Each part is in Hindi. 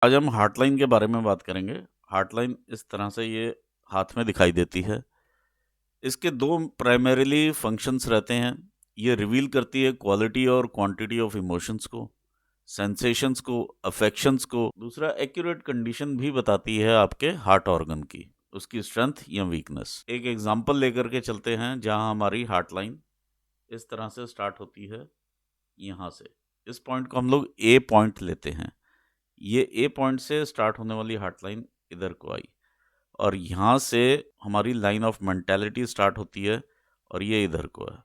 आज हम हार्टलाइन के बारे में बात करेंगे। हार्टलाइन इस तरह से ये हाथ में दिखाई देती है। इसके दो प्राइमरीली फंक्शंस रहते हैं। ये रिवील करती है क्वालिटी और क्वांटिटी ऑफ इमोशंस को, सेंसेशंस को, अफेक्शंस को। दूसरा, एक्यूरेट कंडीशन भी बताती है आपके हार्ट ऑर्गन की, उसकी स्ट्रेंथ या वीकनेस। एक एग्जांपल लेकर के चलते हैं जहां हमारी हार्टलाइन इस तरह से स्टार्ट होती है। यहाँ से इस पॉइंट को हम लोग ए पॉइंट लेते हैं। ये ए पॉइंट से स्टार्ट होने वाली हार्टलाइन इधर को आई और यहाँ से हमारी लाइन ऑफ मेंटालिटी स्टार्ट होती है और ये इधर को है।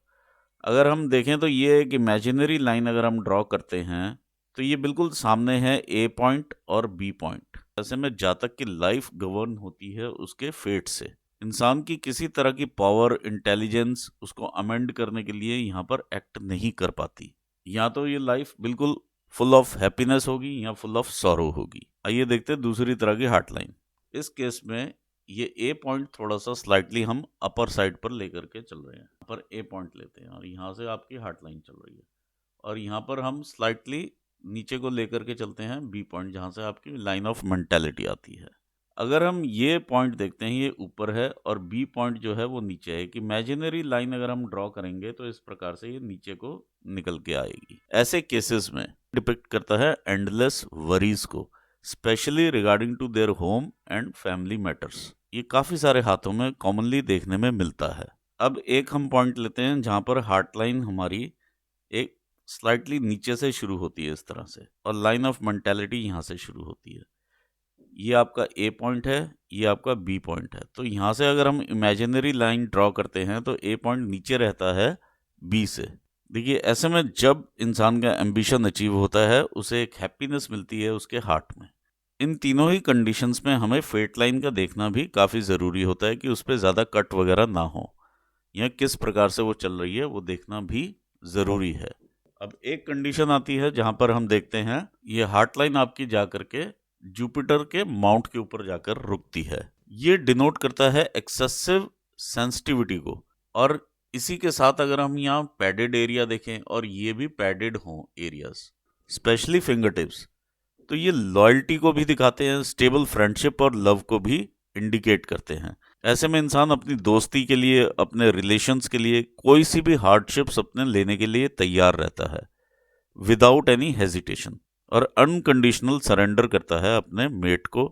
अगर हम देखें तो ये एक इमेजिनरी लाइन अगर हम ड्रॉ करते हैं तो ये बिल्कुल सामने है ए पॉइंट और बी पॉइंट। ऐसे में जातक की लाइफ गवर्न होती है उसके फेट से। इंसान की किसी तरह की पावर, इंटेलिजेंस उसको अमेंड करने के लिए यहाँ पर एक्ट नहीं कर पाती। या तो ये लाइफ बिल्कुल फुल ऑफ हैप्पीनेस होगी या फुल ऑफ सॉरो होगी। आइए देखते हैं दूसरी तरह की हार्टलाइन। इस केस में ये ए पॉइंट थोड़ा सा स्लाइटली हम अपर साइड पर लेकर के चल रहे हैं। पर ए पॉइंट लेते हैं और यहाँ से आपकी हार्टलाइन चल रही है और यहाँ पर हम स्लाइटली नीचे को लेकर के चलते हैं बी पॉइंट, जहाँ से आपकी लाइन ऑफ मेंटालिटी आती है। अगर हम ये पॉइंट देखते हैं, ये ऊपर है और बी पॉइंट जो है वो नीचे है। कि इमेजिनरी लाइन अगर हम ड्रॉ करेंगे तो इस प्रकार से ये नीचे को निकल के आएगी। ऐसे केसेस में डिपिक्ट करता है एंडलेस वरीज को, specially regarding to their home and family matters. ये काफी सारे हाथों में कॉमनली देखने में मिलता है। अब एक हम पॉइंट लेते हैं जहां पर हार्टलाइन हमारी एक स्लाइटली नीचे से शुरू होती है इस तरह से और लाइन ऑफ मेंटालिटी यहाँ से शुरू होती है। ये आपका ए पॉइंट है, ये आपका बी पॉइंट है। तो यहाँ से अगर हम इमेजिनरी लाइन ड्रॉ करते हैं तो ए पॉइंट नीचे रहता है बी से। देखिए, ऐसे में जब इंसान का एम्बिशन अचीव होता है उसे एक हैप्पीनेस मिलती है उसके हार्ट में। इन तीनों ही कंडीशंस में हमें फेट लाइन का देखना भी काफ़ी ज़रूरी होता है कि उस पर ज़्यादा कट वगैरह ना हो या किस प्रकार से वो चल रही है वो देखना भी ज़रूरी है। अब एक कंडीशन आती है जहाँ पर हम देखते हैं ये हार्ट लाइन आपकी जा करके जुपिटर के माउंट के ऊपर जाकर रुकती है। ये डिनोट करता है एक्सेसिव सेंसिटिविटी को। और इसी के साथ अगर हम यहाँ पैडेड एरिया देखें और ये भी पैडेड हों एरियाज, स्पेशली फिंगर टिप्स, तो ये लॉयल्टी को भी दिखाते हैं, स्टेबल फ्रेंडशिप और लव को भी इंडिकेट करते हैं। ऐसे में इंसान अपनी दोस्ती के लिए, अपने रिलेशंस के लिए कोई सी भी हार्डशिप्स अपने लेने के लिए तैयार रहता है विदाउट एनी हेजिटेशन और अनकंडीशनल सरेंडर करता है अपने मेट को।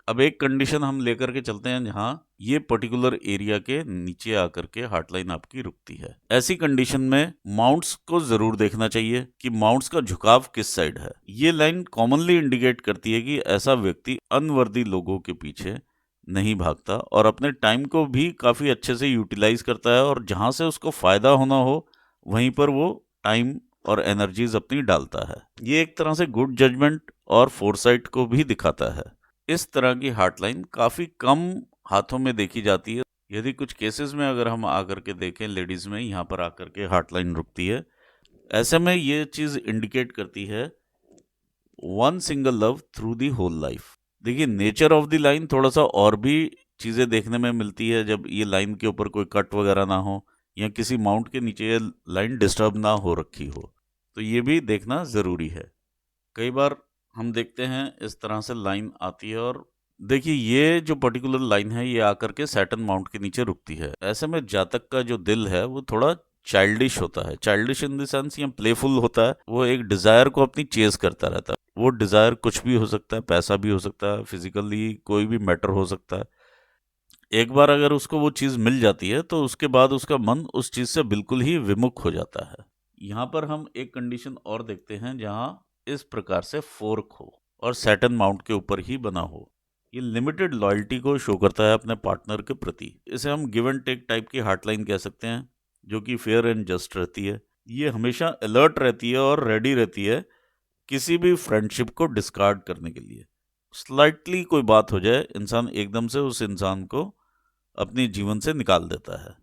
अब एक कंडीशन हम लेकर के चलते हैं जहां ये पर्टिकुलर एरिया के नीचे आकर के हार्टलाइन आपकी रुकती है। ऐसी कंडीशन में माउंट्स को जरूर देखना चाहिए कि माउंट्स का झुकाव किस साइड है। ये लाइन कॉमनली इंडिकेट करती है कि ऐसा व्यक्ति अनवर्दी लोगों के पीछे नहीं भागता और अपने टाइम को भी काफी अच्छे से यूटिलाइज करता है और जहां से उसको फायदा होना हो वहीं पर वो टाइम और एनर्जीज अपनी डालता है। ये एक तरह से गुड जजमेंट और फोरसाइट को भी दिखाता है। इस तरह की हार्टलाइन काफ़ी कम हाथों में देखी जाती है। यदि कुछ केसेस में अगर हम आकर के देखें, लेडीज़ में यहाँ पर आकर के हार्टलाइन रुकती है। ऐसे में ये चीज़ इंडिकेट करती है one single love through the whole life. देखिए, नेचर ऑफ द लाइन थोड़ा सा और भी चीज़ें देखने में मिलती है जब ये लाइन के ऊपर कोई कट वगैरह ना हो या किसी माउंट के नीचे ये लाइन डिस्टर्ब ना हो रखी हो, तो ये भी देखना ज़रूरी है। कई बार हम देखते हैं इस तरह से लाइन आती है और देखिए ये जो पर्टिकुलर लाइन है ये आकर के सैटर्न माउंट के नीचे रुकती है। ऐसे में जातक का जो दिल है वो थोड़ा चाइल्डिश होता है। चाइल्डिश इन द सेंस या प्लेफुल होता है। वो एक डिजायर को अपनी चेज करता रहता है। वो डिजायर कुछ भी हो सकता है, पैसा भी हो सकता है, फिजिकली कोई भी मैटर हो सकता है। एक बार अगर उसको वो चीज़ मिल जाती है तो उसके बाद उसका मन उस चीज़ से बिल्कुल ही विमुख हो जाता है। यहाँ पर हम एक कंडीशन और देखते हैं जहाँ इस प्रकार से फोर्क हो और सैटर्न माउंट के ऊपर ही बना हो। ये लिमिटेड लॉयल्टी को शो करता है अपने पार्टनर के प्रति। इसे हम गिव एंड टेक टाइप की हार्टलाइन कह सकते हैं, जो कि फेयर एंड जस्ट रहती है। ये हमेशा अलर्ट रहती है और रेडी रहती है किसी भी फ्रेंडशिप को डिस्कार्ड करने के लिए। स्लाइटली कोई बात हो जाए, इंसान एकदम से उस इंसान को अपने जीवन से निकाल देता है।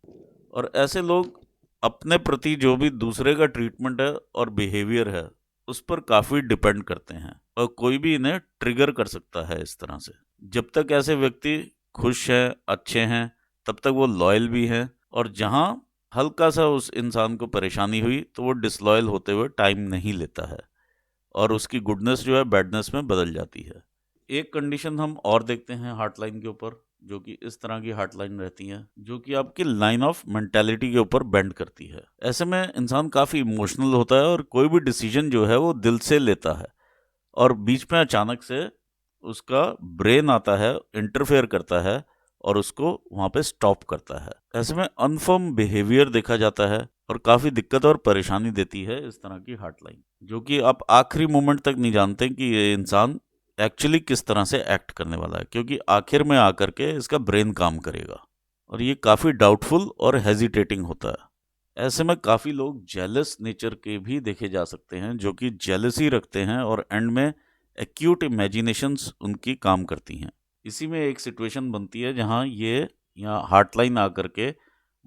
और ऐसे लोग अपने प्रति जो भी दूसरे का ट्रीटमेंट है और बिहेवियर है उस पर काफ़ी डिपेंड करते हैं और कोई भी इन्हें ट्रिगर कर सकता है इस तरह से। जब तक ऐसे व्यक्ति खुश हैं, अच्छे हैं, तब तक वो लॉयल भी हैं और जहाँ हल्का सा उस इंसान को परेशानी हुई तो वो डिसलॉयल होते हुए टाइम नहीं लेता है और उसकी गुडनेस जो है बैडनेस में बदल जाती है। एक कंडीशन हम और देखते हैं हार्ट लाइन के ऊपर, जो कि इस तरह की हार्ट लाइन रहती है, जो कि आपकी लाइन ऑफ मेंटालिटी के ऊपर बेंड करती है। ऐसे में इंसान काफ़ी इमोशनल होता है और कोई भी डिसीजन जो है वो दिल से लेता है, और बीच में अचानक से उसका ब्रेन आता है, इंटरफेयर करता है और उसको वहाँ पे स्टॉप करता है। ऐसे में अनफर्म बिहेवियर देखा जाता है और काफ़ी दिक्कत और परेशानी देती है इस तरह की हार्ट लाइन, जो कि आप आखिरी मोमेंट तक नहीं जानते कि ये इंसान एक्चुअली किस तरह से एक्ट करने वाला है, क्योंकि आखिर में आकर के इसका ब्रेन काम करेगा और ये काफ़ी डाउटफुल और हेजिटेटिंग होता है। ऐसे में काफ़ी लोग जेलस नेचर के भी देखे जा सकते हैं, जो कि जेलसी रखते हैं और एंड में एक्यूट इमेजिनेशंस उनकी काम करती हैं। इसी में एक सिचुएशन बनती है जहाँ ये यहाँ हार्ट लाइन आकर के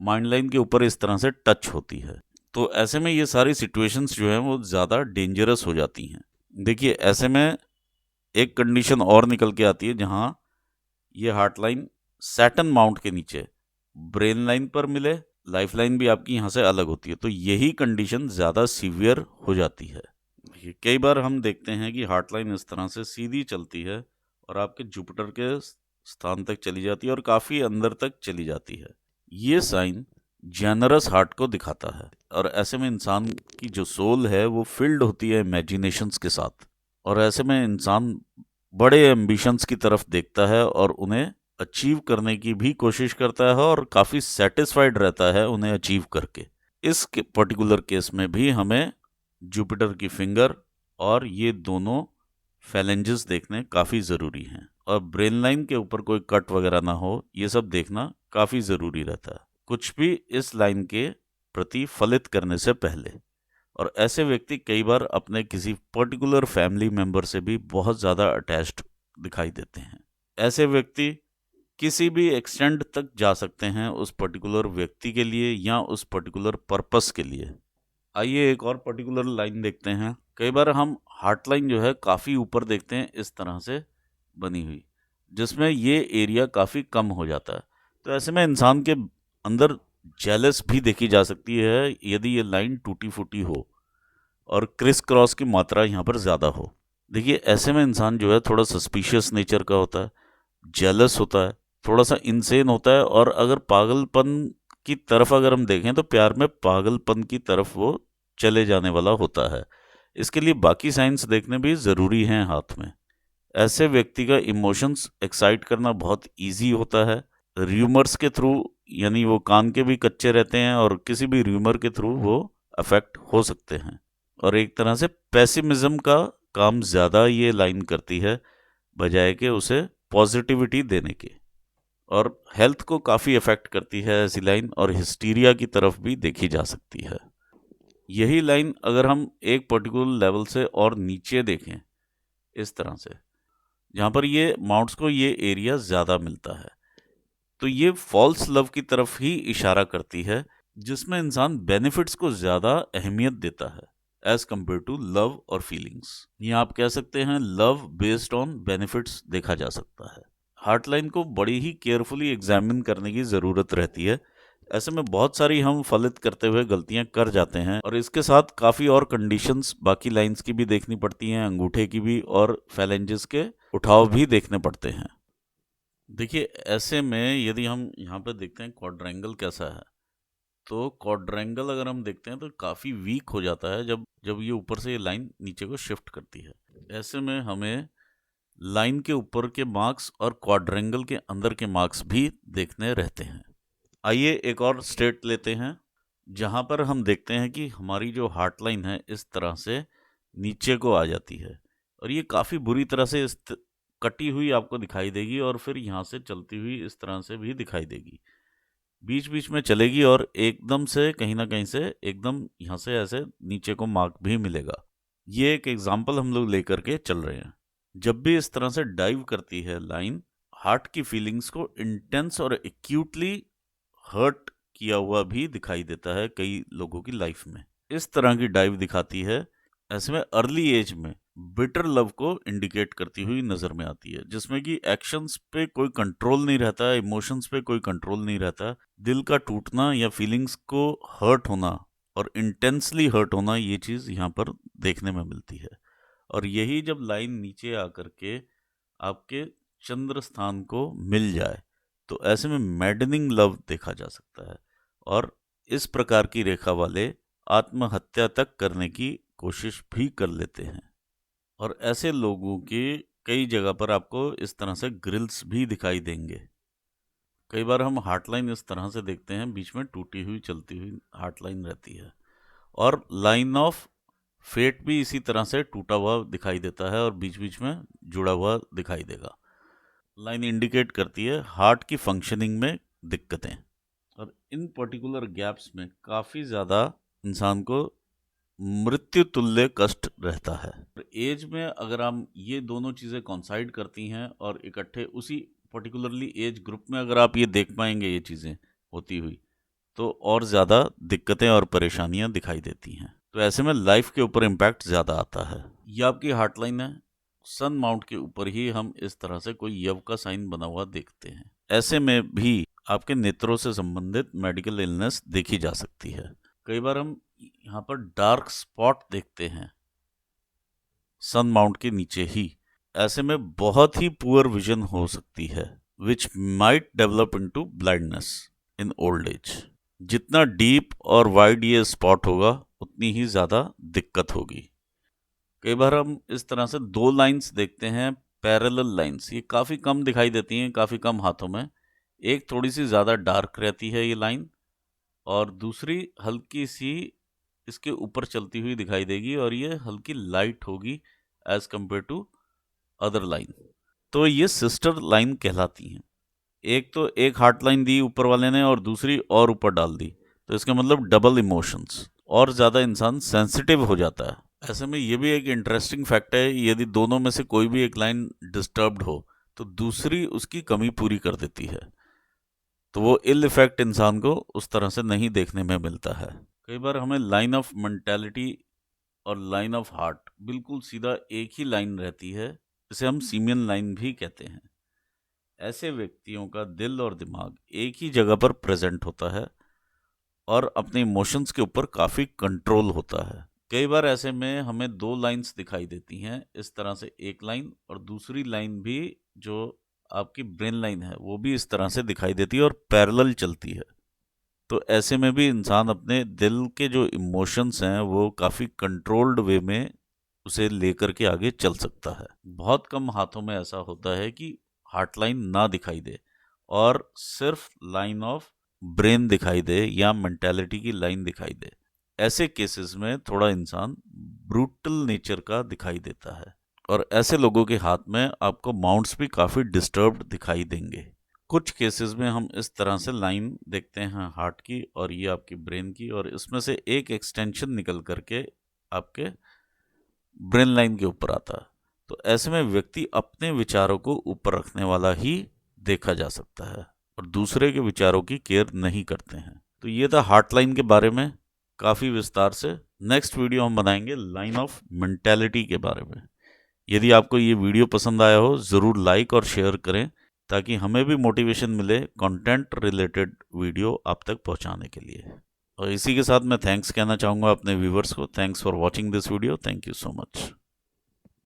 माइंड लाइन के ऊपर इस तरह से टच होती है। तो ऐसे में ये सारी सिचुएशंस जो हैं वो ज़्यादा डेंजरस हो जाती हैं। देखिए, ऐसे में एक कंडीशन और निकल के आती है जहाँ ये हार्ट लाइन सैटर्न माउंट के नीचे ब्रेन लाइन पर मिले, लाइफ लाइन भी आपकी यहाँ से अलग होती है, तो यही कंडीशन ज़्यादा सीवियर हो जाती है। देखिए, कई बार हम देखते हैं कि हार्ट लाइन इस तरह से सीधी चलती है और आपके जुपिटर के स्थान तक चली जाती है और काफ़ी अंदर तक चली जाती है। ये साइन जेनरस हार्ट को दिखाता है और ऐसे में इंसान की जो सोल है वो फिल्ड होती है इमेजिनेशंस के साथ, और ऐसे में इंसान बड़े एम्बिशंस की तरफ देखता है और उन्हें अचीव करने की भी कोशिश करता है और काफ़ी सेटिस्फाइड रहता है उन्हें अचीव करके। इस पर्टिकुलर केस में भी हमें जुपिटर की फिंगर और ये दोनों फैलेंजेस देखने काफ़ी ज़रूरी हैं, और ब्रेन लाइन के ऊपर कोई कट वगैरह ना हो, ये सब देखना काफ़ी ज़रूरी रहता है, कुछ भी इस लाइन के प्रति फलित करने से पहले। और ऐसे व्यक्ति कई बार अपने किसी पर्टिकुलर फैमिली मेंबर से भी बहुत ज़्यादा अटैच्ड दिखाई देते हैं। ऐसे व्यक्ति किसी भी एक्सटेंड तक जा सकते हैं उस पर्टिकुलर व्यक्ति के लिए या उस पर्टिकुलर पर्पस के लिए। आइए एक और पर्टिकुलर लाइन देखते हैं। कई बार हम हार्ट लाइन जो है काफ़ी ऊपर देखते हैं इस तरह से बनी हुई, जिसमें ये एरिया काफ़ी कम हो जाता है। तो ऐसे में इंसान के अंदर जेलस भी देखी जा सकती है यदि ये लाइन टूटी फूटी हो और क्रिस क्रॉस की मात्रा यहाँ पर ज़्यादा हो। देखिए, ऐसे में इंसान जो है थोड़ा सस्पिशियस नेचर का होता है, जेलस होता है, थोड़ा सा इंसेन होता है, और अगर पागलपन की तरफ अगर हम देखें तो प्यार में पागलपन की तरफ वो चले जाने वाला होता है। इसके लिए बाकी साइंस देखने भी ज़रूरी हैं हाथ में। ऐसे व्यक्ति का इमोशंस एक्साइट करना बहुत इजी होता है र्यूमर्स के थ्रू, यानी वो कान के भी कच्चे रहते हैं और किसी भी र्यूमर के थ्रू वो अफेक्ट हो सकते हैं। और एक तरह से पेसिमिज्म का काम ज़्यादा ये लाइन करती है बजाय के उसे पॉजिटिविटी देने के, और हेल्थ को काफ़ी अफेक्ट करती है ऐसी लाइन, और हिस्टीरिया की तरफ भी देखी जा सकती है। यही लाइन अगर हम एक पर्टिकुलर लेवल से और नीचे देखें इस तरह से, जहाँ पर ये माउंट्स को ये एरिया ज़्यादा मिलता है, तो ये फॉल्स लव की तरफ ही इशारा करती है, जिसमें इंसान बेनिफिट्स को ज़्यादा अहमियत देता है एज कम्पेयर टू लव और फीलिंग्स। ये आप कह सकते हैं लव बेस्ड ऑन बेनिफिट्स देखा जा सकता है। हार्ट लाइन को बड़ी ही केयरफुली एग्जामिन करने की ज़रूरत रहती है। ऐसे में बहुत सारी हम फलित करते हुए गलतियां कर जाते हैं, और इसके साथ काफ़ी और कंडीशंस बाकी लाइंस की भी देखनी पड़ती हैं, अंगूठे की भी, और फैलेंजेस के उठाव भी देखने पड़ते हैं। देखिए, ऐसे में यदि हम यहाँ पे देखते हैं क्वाड्रेंगल कैसा है, तो क्वाड्रेंगल अगर हम देखते हैं तो काफ़ी वीक हो जाता है जब जब ये ऊपर से ये लाइन नीचे को शिफ्ट करती है। ऐसे में हमें लाइन के ऊपर के मार्क्स और क्वाड्रेंगल के अंदर के मार्क्स भी देखने रहते हैं। आइए एक और स्टेट लेते हैं जहाँ पर हम देखते हैं कि हमारी जो हार्ट लाइन है इस तरह से नीचे को आ जाती है, और ये काफ़ी बुरी तरह से कटी हुई आपको दिखाई देगी, और फिर यहाँ से चलती हुई इस तरह से भी दिखाई देगी, बीच बीच में चलेगी, और एकदम से कहीं ना कहीं से एकदम यहाँ से ऐसे नीचे को मार्क भी मिलेगा। ये एक एग्जाम्पल हम लोग लेकर के चल रहे हैं। जब भी इस तरह से डाइव करती है लाइन, हार्ट की फीलिंग्स को इंटेंस और एक्यूटली हर्ट किया हुआ भी दिखाई देता है कई लोगों की लाइफ में। इस तरह की डाइव दिखाती है। ऐसे में अर्ली एज में बिटर लव को इंडिकेट करती हुई नजर में आती है, जिसमें कि एक्शंस पे कोई कंट्रोल नहीं रहता, इमोशंस पे कोई कंट्रोल नहीं रहता, दिल का टूटना या फीलिंग्स को हर्ट होना और इंटेंसली हर्ट होना, ये चीज़ यहाँ पर देखने में मिलती है। और यही जब लाइन नीचे आकर के आपके चंद्र स्थान को मिल जाए तो ऐसे में मैडनिंग लव देखा जा सकता है, और इस प्रकार की रेखा वाले आत्महत्या तक करने की कोशिश भी कर लेते हैं। और ऐसे लोगों के कई जगह पर आपको इस तरह से ग्रिल्स भी दिखाई देंगे। कई बार हम हार्टलाइन इस तरह से देखते हैं, बीच में टूटी हुई चलती हुई हार्टलाइन रहती है, और लाइन ऑफ फेट भी इसी तरह से टूटा हुआ दिखाई देता है और बीच बीच में जुड़ा हुआ दिखाई देगा। लाइन इंडिकेट करती है हार्ट की फंक्शनिंग में दिक्कतें, और इन पर्टिकुलर गैप्स में काफ़ी ज़्यादा इंसान को मृत्यु तुल्य कष्ट रहता है। एज में अगर हम ये दोनों चीज़ें कॉन्साइड करती हैं और इकट्ठे उसी पर्टिकुलरली एज ग्रुप में अगर आप ये देख पाएंगे ये चीज़ें होती हुई, तो और ज़्यादा दिक्कतें और परेशानियां दिखाई देती हैं। तो ऐसे में लाइफ के ऊपर इम्पैक्ट ज़्यादा आता है। ये आपकी हार्टलाइन है। सन माउंट के ऊपर ही हम इस तरह से कोई यव का साइन बना हुआ देखते हैं। ऐसे में भी आपके नेत्रों से संबंधित मेडिकल इलनेस देखी जा सकती है। कई बार हम यहाँ पर डार्क स्पॉट देखते हैं सन माउंट के नीचे ही। ऐसे में बहुत ही पुअर विजन हो सकती है, which might develop into blindness in old age. जितना डीप और वाइड ये स्पॉट होगा उतनी ही ज़्यादा दिक्कत होगी। कई बार हम इस तरह से दो लाइंस देखते हैं, पैरेलल लाइंस। ये काफ़ी कम दिखाई देती हैं, काफ़ी कम हाथों में। एक थोड़ी सी ज़्यादा डार्क रहती है ये लाइन, और दूसरी हल्की सी इसके ऊपर चलती हुई दिखाई देगी, और ये हल्की लाइट होगी as compare to other line. तो ये सिस्टर लाइन कहलाती हैं। एक तो एक हार्ट लाइन दी ऊपर वाले ने और दूसरी और ऊपर डाल दी, तो इसका मतलब डबल इमोशंस, और ज़्यादा इंसान सेंसिटिव हो जाता है। ऐसे में ये भी एक इंटरेस्टिंग फैक्ट है, यदि दोनों में से कोई भी एक लाइन डिस्टर्ब्ड हो तो दूसरी उसकी कमी पूरी कर देती है। तो वो इल इफेक्ट इंसान को उस तरह से नहीं देखने में मिलता है। कई बार हमें लाइन ऑफ मेंटालिटी और लाइन ऑफ हार्ट बिल्कुल सीधा एक ही लाइन रहती है, इसे हम सीमियन लाइन भी कहते हैं। ऐसे व्यक्तियों का दिल और दिमाग एक ही जगह पर प्रेजेंट होता है और अपने इमोशंस के ऊपर काफ़ी कंट्रोल होता है। कई बार ऐसे में हमें दो लाइंस दिखाई देती हैं, इस तरह से एक लाइन और दूसरी लाइन भी जो आपकी ब्रेन लाइन है वो भी इस तरह से दिखाई देती है और पैरेलल चलती है। तो ऐसे में भी इंसान अपने दिल के जो इमोशंस हैं वो काफ़ी कंट्रोल्ड वे में उसे लेकर के आगे चल सकता है। बहुत कम हाथों में ऐसा होता है कि हार्ट लाइन ना दिखाई दे और सिर्फ लाइन ऑफ ब्रेन दिखाई दे या मेंटालिटी की लाइन दिखाई दे। ऐसे केसेस में थोड़ा इंसान ब्रूटल नेचर का दिखाई देता है, और ऐसे लोगों के हाथ में आपको माउंट्स भी काफ़ी डिस्टर्ब्ड दिखाई देंगे। कुछ केसेस में हम इस तरह से लाइन देखते हैं हार्ट की और ये आपकी ब्रेन की, और इसमें से एक एक्सटेंशन निकल करके आपके ब्रेन लाइन के ऊपर आता है। तो ऐसे में व्यक्ति अपने विचारों को ऊपर रखने वाला ही देखा जा सकता है और दूसरे के विचारों की केयर नहीं करते हैं। तो ये था हार्ट लाइन के बारे में काफ़ी विस्तार से। नेक्स्ट वीडियो हम बनाएंगे लाइन ऑफ मेंटालिटी के बारे में। यदि आपको ये वीडियो पसंद आया हो ज़रूर लाइक और शेयर करें ताकि हमें भी मोटिवेशन मिले कंटेंट रिलेटेड वीडियो आप तक पहुंचाने के लिए। और इसी के साथ मैं थैंक्स कहना चाहूँगा अपने व्यूवर्स को। Thanks for watching this video. Thank you so much.